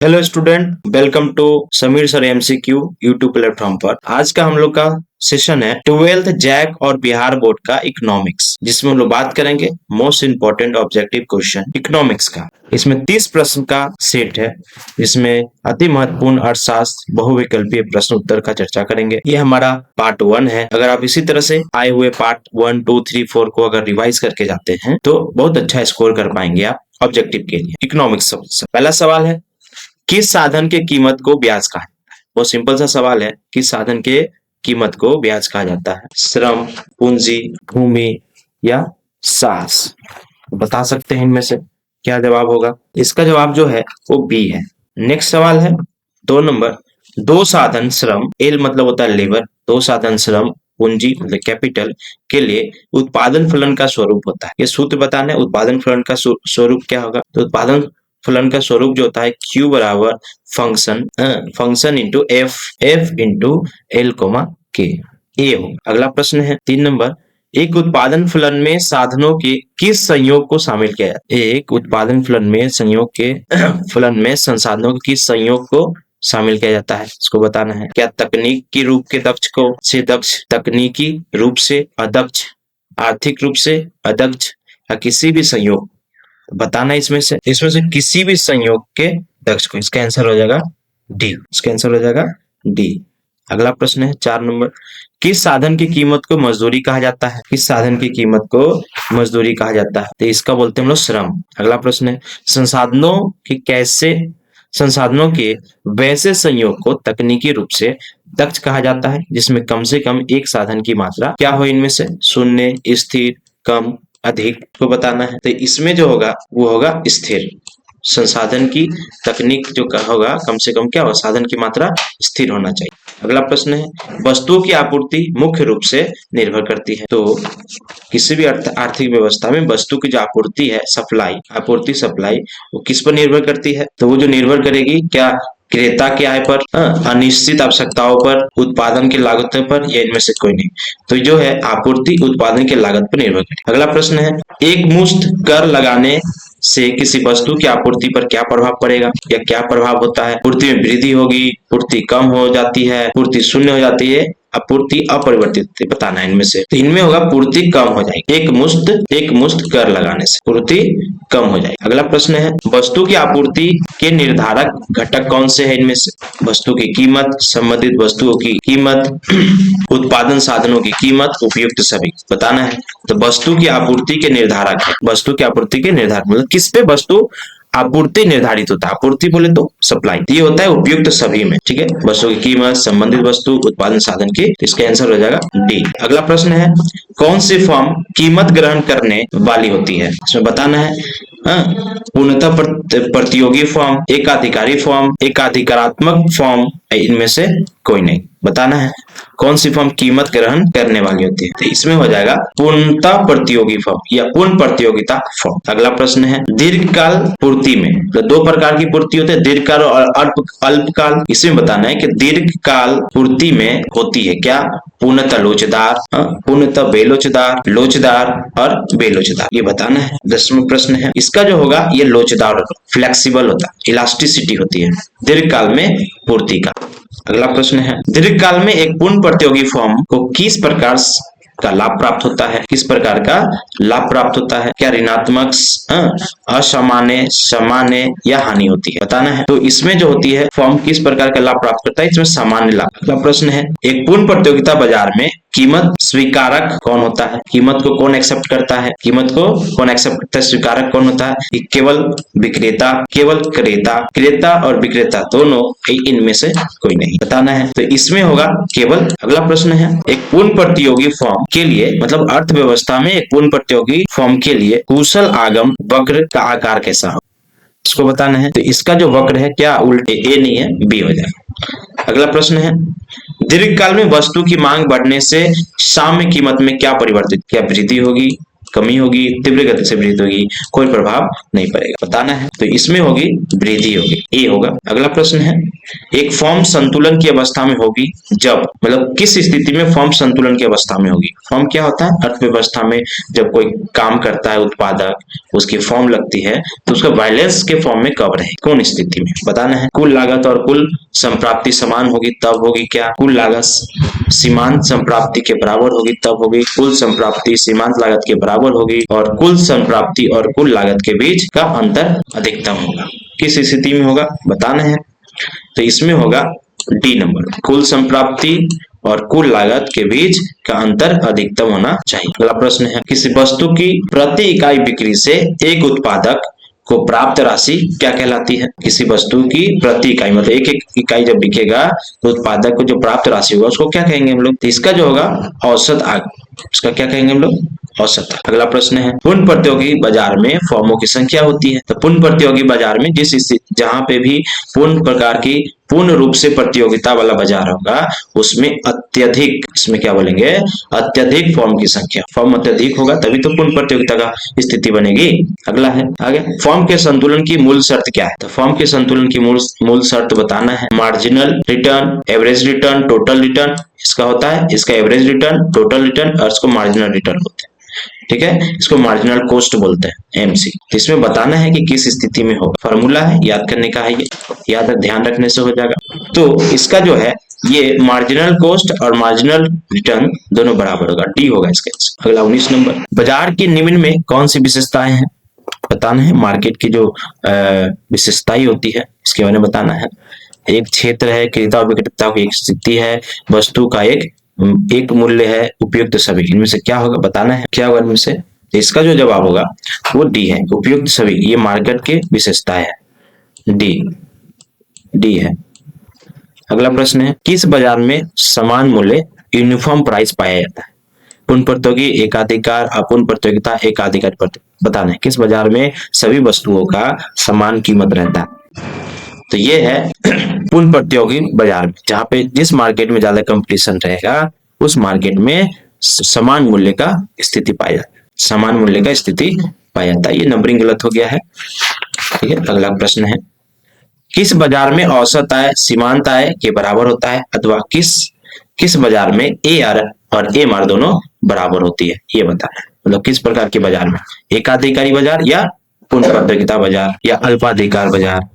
Hello student, welcome to Sameer sir MCQ YouTube platform पर। आज का हम लोग का सेशन है 12th जैक और बिहार बोर्ड का इकोनॉमिक्स, जिसमें हम लोग बात करेंगे most important objective question economics का। इसमें 30 प्रश्न का सेट है, जिसमें अति महत्वपूर्ण अर्थशास्त्र बहुविकल्पीय प्रश्न उत्तर का चर्चा करेंगे। ये हमारा पार्ट 1 है। अगर आप इसी तरह से आए हुए पार्ट 1, 2, 3, 4 को अगर रिवाइज करके जाते हैं तो बहुत अच्छा स्कोर कर पाएंगे आप ऑब्जेक्टिव के लिए। इकोनॉमिक्स पहला सवाल है, किस साधन के कीमत को ब्याज कहा जाता है। बहुत सिंपल सा सवाल है, किस साधन के कीमत को ब्याज कहा जाता है। श्रम, पूंजी, भूमि या साहस। बता सकते हैं इनमें से क्या जवाब होगा। इसका जवाब जो है वो बी है। नेक्स्ट सवाल है 2 नंबर, दो साधन श्रम, एल मतलब होता है लेबर, दो साधन श्रम पूंजी मतलब कैपिटल के लिए उत्पादन फलन का स्वरूप होता है। ये सूत्र बताना है, उत्पादन फलन का स्वरूप क्या होगा। तो उत्पादन फलन का स्वरूप जो होता है Q बराबर function into F into L comma K, ये हो। अगला प्रश्न है 3 नंबर, एक उत्पादन फलन में साधनों के किस संयोग को शामिल किया जाता है। एक उत्पादन फलन में संयोग के फलन में संसाधनों के किस संयोग को शामिल किया जाता है, इसको बताना है। क्या तकनीक की रूप के दक्ष को से दक्ष, तकनीकी रूप से अदक्ष, आर्थिक रूप से अदक्ष या किसी भी संयोग बताना। इसमें से किसी भी संयोग के दक्ष को। इसका आंसर हो जाएगा डी। इसका आंसर हो जाएगा डी। अगला प्रश्न है 4 नंबर, किस साधन की कीमत को मजदूरी कहा जाता है। किस साधन की कीमत को मजदूरी कहा जाता है, तो इसका बोलते हैं हम लोग श्रम। अगला प्रश्न है, संसाधनों के वैसे संयोग को तकनीकी रूप से दक्ष कहा जाता है जिसमें कम से कम एक साधन की मात्रा क्या हो, इनमें से शून्य, स्थिर, कम, अधिक को बताना है। तो इसमें जो होगा वो होगा स्थिर। संसाधन की तकनीक जो होगा कम से कम क्या होगा, साधन की मात्रा स्थिर होना चाहिए। अगला प्रश्न है, वस्तुओं की आपूर्ति मुख्य रूप से निर्भर करती है। तो किसी भी आर्थिक व्यवस्था में वस्तु की जो आपूर्ति है, सप्लाई वो किस पर निर्भर करती है। तो वो जो निर्भर करेगी क्या, क्रेता की आय पर, अनिश्चित आवश्यकताओं पर, उत्पादन की लागतों पर, या इनमें से कोई नहीं। तो जो है आपूर्ति उत्पादन की लागत पर निर्भर करती है। अगला प्रश्न है, एक मुश्त कर लगाने से किसी वस्तु की आपूर्ति पर क्या प्रभाव पड़ेगा या क्या प्रभाव होता है। पूर्ति में वृद्धि होगी, पूर्ति कम हो जाती है, पूर्ति शून्य हो जाती है, आपूर्ति अपरिवर्तित बताना है। इनमें से तो इनमें होगा पूर्ति कम हो जाएगी। एक मुश्त कर लगाने से पूर्ति कम हो जाएगी। अगला प्रश्न है, वस्तु की आपूर्ति के निर्धारक घटक कौन से हैं। इनमें से वस्तु की कीमत, संबंधित वस्तुओं की कीमत, उत्पादन साधनों की कीमत, उपयुक्त सभी बताना है। तो वस्तु की आपूर्ति के निर्धारक है, वस्तु की आपूर्ति के निर्धारक मतलब किस पे वस्तु आपूर्ति निर्धारित होता है। आपूर्ति बोले तो सप्लाई, ये होता है उपयुक्त सभी में। ठीक है, वस्तु की कीमत, संबंधित वस्तु, उत्पादन साधन की, इसका आंसर हो जाएगा डी। अगला प्रश्न है, कौन सी फर्म कीमत ग्रहण करने वाली होती है, इसमें बताना है। पूर्णतः प्रतियोगी फर्म, एकाधिकारी फर्म, एकाधिकारात्मक फर्म, इनमें से कोई नहीं बताना है। कौन सी फर्म कीमत ग्रहण करने वाली होती है, तो इसमें हो जाएगा पूर्णतः प्रतियोगी फर्म या पूर्ण प्रतियोगिता फर्म। अगला प्रश्न है, दीर्घकाल पूर्ति में तो 2 प्रकार की पूर्ति होती है, दीर्घकाल और अल्पकाल। इसमें बताना है कि दीर्घकाल पूर्ति में होती है क्या, पूर्णतः लोचदार, पूर्णतः बेलोचदार, लोचदार और बेलोचदार, ये बताना है। 10वां प्रश्न है, इसका जो होगा ये लोचदार, फ्लेक्सिबल होता है, इलास्टिसिटी होती है दीर्घकाल में पूर्ति का। अगला प्रश्न है, दीर्घकाल में एक पूर्ण प्रतियोगी फर्म को किस प्रकार का लाभ प्राप्त होता है। किस प्रकार का लाभ प्राप्त होता है, क्या ऋणात्मक, असामान्य, सामान्य या हानि होती है बताना है। तो इसमें जो होती है फर्म किस प्रकार का लाभ प्राप्त करता है, इसमें सामान्य लाभ। अगला प्रश्न है, एक पूर्ण प्रतियोगिता बाजार में कीमत स्वीकारक कौन होता है। कीमत को कौन एक्सेप्ट करता है, कीमत को कौन एक्सेप्ट करता है, स्वीकारक कौन होता है। केवल विक्रेता, केवल क्रेता और विक्रेता दोनों, इनमें से कोई नहीं बताना है। तो इसमें होगा केवल। अगला प्रश्न है, एक पूर्ण प्रतियोगी फर्म के लिए मतलब अर्थव्यवस्था में एक पूर्ण प्रतियोगी फर्म के लिए कुशल आगम वक्र का आकार कैसा हो, इसको बताना है। तो इसका जो वक्र है क्या उल्टे, ए नहीं है, बी हो जाएगा। अगला प्रश्न है, दीर्घकाल में वस्तु की मांग बढ़ने से साम्य कीमत में क्या परिवर्तित, क्या वृद्धि होगी, कमी होगी, तीव्र गति से वृद्धि होगी, कोई प्रभाव नहीं पड़ेगा। बताना है तो इसमें होगी वृद्धि होगी, ए होगा। अगला प्रश्न है, एक फॉर्म संतुलन की अवस्था में होगी जब, मतलब किस स्थिति में फॉर्म संतुलन की अवस्था में होगी। फॉर्म क्या होता है? अर्थव्यवस्था में जब कोई काम करता है उत्पादक, उसकी फॉर्म लगती है तो उसका बैलेंस के फॉर्म में कब रहे, कौन स्थिति में बताना है। कुल लागत और कुल संप्राप्ति समान होगी तब होगी क्या? कुल लागत सीमांत संप्राप्ति के बराबर होगी तब होगी। कुल संप्राप्ति सीमांत लागत के बराबर होगी और कुल संप्राप्ति और कुल लागत के बीच का अंतर अधिकतम होगा। किस स्थिति में होगा बताना है तो इसमें होगा डी नंबर, कुल संप्राप्ति और कुल लागत के बीच का अंतर अधिकतम होना चाहिए। अगला प्रश्न है, किसी वस्तु की प्रति इकाई बिक्री से एक उत्पादक को प्राप्त राशि क्या कहलाती है? किसी वस्तु की प्रति इकाई मतलब एक एक इकाई जब बिकेगा तो उत्पादक को जो प्राप्त राशि होगा उसको क्या कहेंगे हम लोग? तो इसका जो होगा औसत इसका क्या कहेंगे हम लोग? औसत। अगला प्रश्न है, पूर्ण प्रतियोगी बाजार में फर्मों की संख्या होती है। तो पूर्ण प्रतियोगी बाजार में जहां पे भी पूर्ण प्रकार की पूर्ण रूप से प्रतियोगिता वाला बाजार होगा उसमें अत्यधिक, इसमें क्या बोलेंगे? अत्यधिक फर्म की संख्या। फर्म अत्यधिक होगा तभी तो पूर्ण प्रतियोगिता का स्थिति बनेगी। अगला है आगे, फर्म के संतुलन की मूल शर्त क्या है? तो फर्म के संतुलन की मूल शर्त बताना है। Marginal return, average return, total return इसका होता है। इसका एवरेज रिटर्न, टोटल रिटर्न और इसको मार्जिनल रिटर्न होता है। ठीक है, इसको मार्जिनल कॉस्ट बोलते हैं, एमसी। इसमें बताना है कि किस स्थिति में हो। फॉर्मूला है, याद करने का है, ये ध्यान रखने से हो जाएगा। तो इसका जो है ये मार्जिनल कॉस्ट और मार्जिनल रिटर्न दोनों बराबर होगा, डी होगा इसका। अगला 19 नंबर, बाजार की निम्न में कौन सी विशेषताएं हैं? बताना है। मार्केट की जो विशेषताएं होती है इसके बारे में बताना है। एक क्षेत्र है, क्रेता और विक्रेता की एक स्थिति है, वस्तु का एक मूल्य है, उपयुक्त सभी। इनमें से क्या होगा बताना है, क्या होगा इनमें से? तो इसका जो जवाब होगा वो डी है, उपयुक्त सभी। ये मार्केट की विशेषता है, डी है। अगला प्रश्न है, किस बाजार में समान मूल्य यूनिफॉर्म प्राइस पाया जाता है? पूर्ण प्रतियोगी, एकाधिकार, अपूर्ण प्रतियोगिता, एकाधिकार। बताना है किस बाजार में सभी वस्तुओं का समान कीमत रहता है। तो ये है पूर्ण प्रतियोगी बाजार में, जहां पे जिस मार्केट में ज्यादा कंपटीशन रहेगा उस मार्केट में समान मूल्य का स्थिति पाया जाता है, समान मूल्य का स्थिति पाया जाता है। ये नंबरिंग गलत हो गया है। ठीक है, अगला प्रश्न है, किस बाजार में औसत आय सीमांत आय के बराबर होता है, अथवा किस बाजार में ए आर और एम आर दोनों बराबर होती है? ये बताना है। मतलब किस प्रकार के बाजार में, एकाधिकारी बाजार या पूर्ण प्रतियोगिता बाजार या अल्पाधिकार बाजार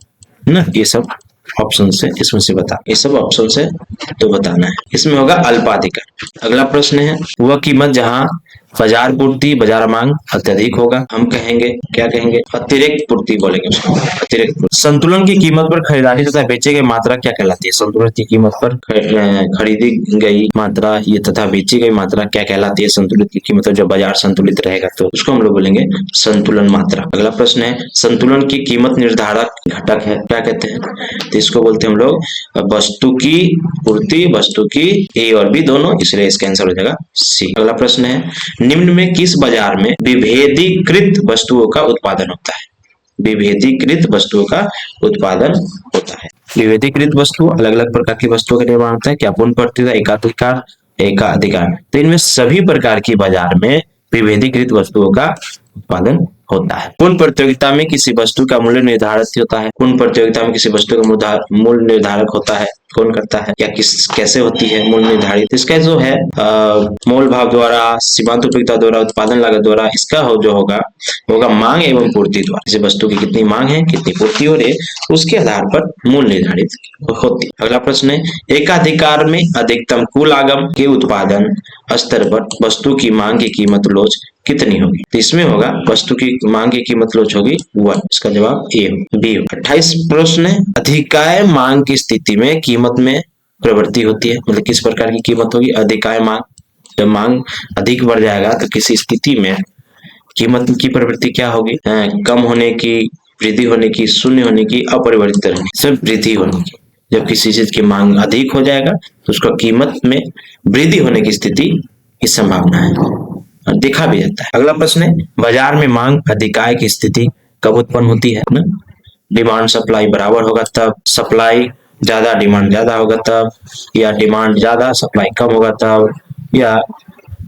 ना, ये सब ऑप्शन से इसमें से बता, ये सब ऑप्शन से तो बताना है। इसमें होगा अल्पाधिकार। अगला प्रश्न है, वह कीमत जहां बाजार पूर्ति बाजार मांग अत्यधिक होगा, हम कहेंगे क्या कहेंगे? अतिरिक्त पूर्ति बोलेंगे उसको, अतिरिक्त पूर्ति। संतुलन की कीमत पर खरीदारी तथा बेचे गई मात्रा क्या कहलाती है? संतुलन की कीमत पर खरीदी गई मात्रा ये तथा बेची गई मात्रा क्या कहलाती है? संतुलित की कीमत। जब बाजार संतुलित रहेगा तो उसको हम लोग बोलेंगे संतुलन मात्रा। अगला प्रश्न है, संतुलन की कीमत निर्धारक घटक है, क्या कहते हैं? तो इसको बोलते हैं हम लोग वस्तु की पूर्ति, वस्तु की ए और बी दोनों, इसलिए इसका आंसर हो जाएगा सी। अगला प्रश्न है, निम्न में किस बाजार में विभेदीकृत वस्तुओं का उत्पादन होता है? विभेदीकृत वस्तुओं का उत्पादन होता है। विभेदीकृत वस्तु अलग अलग प्रकार की वस्तुओं का निर्माण होता है। क्या पूर्ण प्रतियोगिता, एकाधिकार। तो इनमें सभी प्रकार की बाजार में विभेदीकृत वस्तुओं का उत्पादन होता है। पूर्ण प्रतियोगिता में किसी वस्तु का मूल्य निर्धारित होता है। पूर्ण प्रतियोगिता में किसी वस्तु का मूल्य निर्धारक होता है, कौन करता है या कैसे होती है मूल्य निर्धारित? इसका जो है मोल भाव द्वारा, सीमांत उपयोगिता द्वारा, उत्पादन लागत द्वारा। इसका जो होगा मांग एवं पूर्ति द्वारा। किसी वस्तु की कितनी मांग है, कितनी पूर्ति हो रही है, उसके आधार पर मूल्य निर्धारित होती है। अगला प्रश्न है, एकाधिकार में अधिकतम कुल आगम के उत्पादन स्तर पर वस्तु की मांग की कीमत लोच कितनी होगी? तो इसमें होगा वस्तु की मांग की कीमत लोच होगी 1। इसका जवाब ए बी। 28 प्रश्न है, अधिकाय मांग की स्थिति में कीमत में प्रवृत्ति होती है। मतलब किस प्रकार की कीमत होगी? अधिकाय मांग, जब मांग अधिक बढ़ जाएगा तो किसी स्थिति में कीमत की प्रवृत्ति क्या होगी? कम होने की, वृद्धि होने की, शून्य होने की, अपरिवर्तित रहने की, सिर्फ वृद्धि होने की। जब किसी चीज की मांग अधिक हो जाएगा तो उसका कीमत में वृद्धि होने की स्थिति की संभावना है, देखा भी जाता है। अगला प्रश्न है, बाजार में मांग अधिकाय की स्थिति कब उत्पन्न होती है ना? डिमांड सप्लाई बराबर होगा तब, सप्लाई ज्यादा डिमांड ज्यादा होगा तब, या डिमांड ज्यादा सप्लाई कम होगा तब, या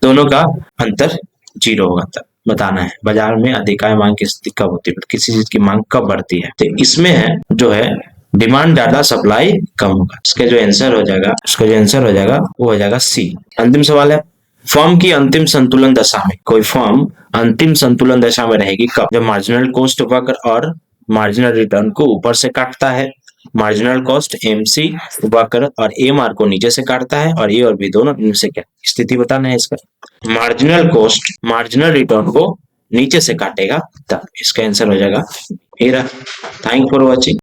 दोनों का अंतर 0 होगा तब। बताना है। बाजार में अधिकाय मांग की स्थिति कब होती है, किसी चीज की मांग कब बढ़ती है। तो इसमें है जो है डिमांड ज्यादा सप्लाई कम होगा। इसका जो आंसर हो जाएगा वो हो जाएगा सी। अंतिम सवाल है, फर्म की अंतिम संतुलन दशा में, कोई फर्म अंतिम संतुलन दशा में रहेगी कब? जब मार्जिनल कॉस्ट वक्र और मार्जिनल रिटर्न को ऊपर से काटता है, मार्जिनल कॉस्ट एमसी वक्र और एमआर को नीचे से काटता है, और ए और बी दोनों इनमें से क्या स्थिति बताना है इसका। मार्जिनल कॉस्ट मार्जिनल रिटर्न को नीचे से काटेगा तब इसका आंसर हो जाएगा ए। Thank for watching.